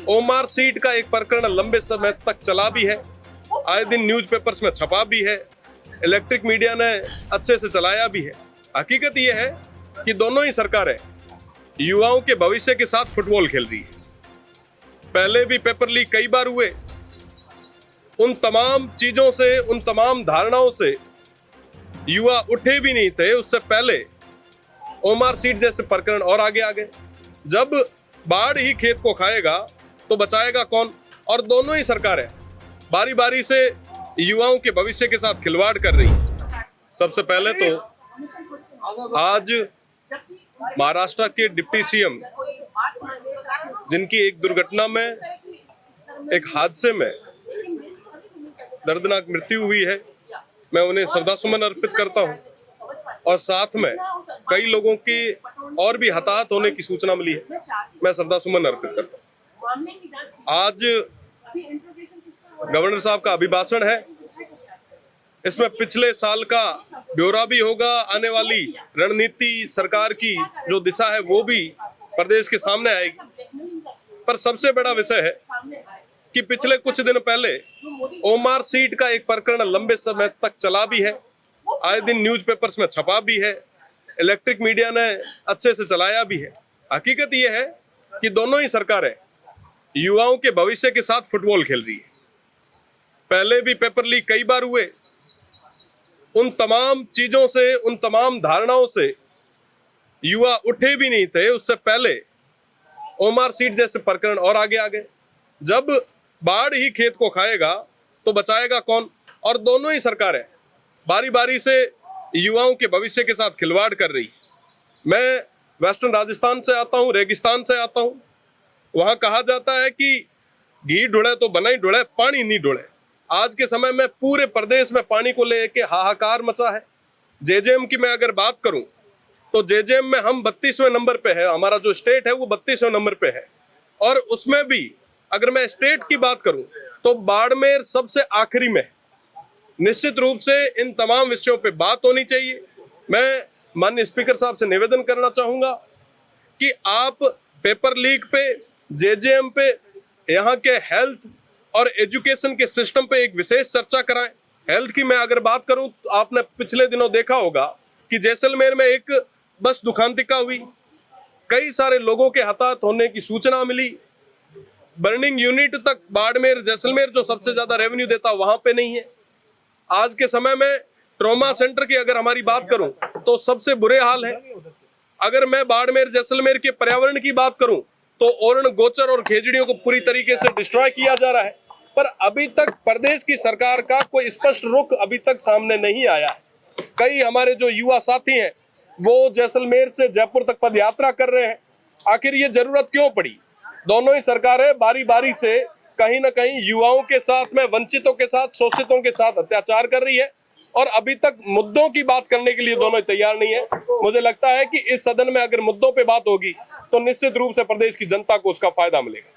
OMR seat का एक प्रकरण लंबे समय तक चला भी है, आए दिन न्यूज़पेपर्स में छपा भी है, इलेक्ट्रिक मीडिया ने अच्छे से चलाया भी है। हकीकत यह है कि दोनों ही सरकारें युवाओं के भविष्य के साथ फुटबॉल खेल रही है। पहले भी पेपर लीक कई बार हुए, उन तमाम चीजों से, उन तमाम धारणाओं से युवा उठे भी नहीं थे। उससे पहले ओमार सीट जैसे प्रकरण और आगे आ गए। जब बाढ़ ही खेत को खाएगा तो बचाएगा कौन? और दोनों ही सरकारें बारी बारी से युवाओं के भविष्य के साथ खिलवाड़ कर रही है। सबसे पहले तो आज महाराष्ट्र के डिप्टी सीएम, जिनकी एक दुर्घटना में, एक हादसे में दर्दनाक मृत्यु हुई है, मैं उन्हें श्रद्धासुमन अर्पित करता हूं। और साथ में कई लोगों की और भी हताहत होने की सूचना मिली है, मैं श्रद्धासुमन अर्पित करता हूं। आज गवर्नर साहब का अभिभाषण है, इसमें पिछले साल का ब्यौरा भी होगा, आने वाली रणनीति सरकार की जो दिशा है वो भी प्रदेश के सामने आएगी। पर सबसे बड़ा विषय है कि पिछले कुछ दिन पहले ओमार सीट का एक प्रकरण लंबे समय तक चला भी है, आए दिन न्यूज़पेपर्स में छपा भी है, इलेक्ट्रिक मीडिया ने अच्छे से चलाया भी है। हकीकत यह है कि दोनों ही सरकारें युवाओं के भविष्य के साथ फुटबॉल खेल रही है। पहले भी पेपर लीक कई बार हुए, उन तमाम चीजों से, उन तमाम धारणाओं से युवा उठे भी नहीं थे। उससे पहले ओमार सीट जैसे प्रकरण और आगे आ गए। जब बाढ़ ही खेत को खाएगा तो बचाएगा कौन? और दोनों ही सरकारें बारी बारी से युवाओं के भविष्य के साथ खिलवाड़ कर रही है। मैं वेस्टर्न राजस्थान से आता हूं, रेगिस्तान से आता हूं। वहां कहा जाता है कि घी ढुले तो बनाई ढुले, पानी नहीं ढुले। आज के समय में पूरे प्रदेश में पानी को लेके हाहाकार मचा है। जेजेएम की मैं अगर बात करूं तो जेजेएम में हम 32वें नंबर पे है, हमारा जो स्टेट है वो 32वें नंबर पे है। और उसमें भी अगर मैं स्टेट की बात करूं तो बाड़मेर सबसे आखिरी में। निश्चित रूप से इन तमाम विषयों पे बात होनी चाहिए। मैं माननीय स्पीकर साहब से निवेदन करना चाहूंगा कि आप पेपर लीक पे, जेजेएम पे, यहाँ के हेल्थ और एजुकेशन के सिस्टम पे एक विशेष चर्चा कराएं। हेल्थ की मैं अगर बात करूं तो आपने पिछले दिनों देखा होगा कि जैसलमेर में एक बस दुखांतिका हुई, कई सारे लोगों के हताहत होने की सूचना मिली। बर्निंग यूनिट तक बाड़मेर, जैसलमेर जो सबसे ज्यादा रेवेन्यू देता वहां पे नहीं है। आज के समय में ट्रॉमा सेंटर की अगर हमारी बात करूं तो सबसे बुरे हाल है। अगर मैं बाड़मेर, जैसलमेर के पर्यावरण की बात करूं तो ओरण, गोचर और खेजड़ियों को पूरी तरीके से डिस्ट्रॉय किया जा रहा है। पर अभी तक प्रदेश की सरकार का कोई स्पष्ट रुख अभी तक सामने नहीं आया है। कई हमारे जो युवा साथी हैं वो जैसलमेर से जयपुर तक पद यात्रा कर रहे हैं। आखिर ये जरूरत क्यों पड़ी? दोनों ही सरकारें बारी बारी से कहीं ना कहीं युवाओं के साथ में, वंचितों के साथ, शोषितों के साथ अत्याचार कर रही है और अभी तक मुद्दों की बात करने के लिए दोनों तैयार नहीं है। मुझे लगता है कि इस सदन में अगर मुद्दों पे बात होगी तो निश्चित रूप से प्रदेश की जनता को उसका फायदा मिलेगा।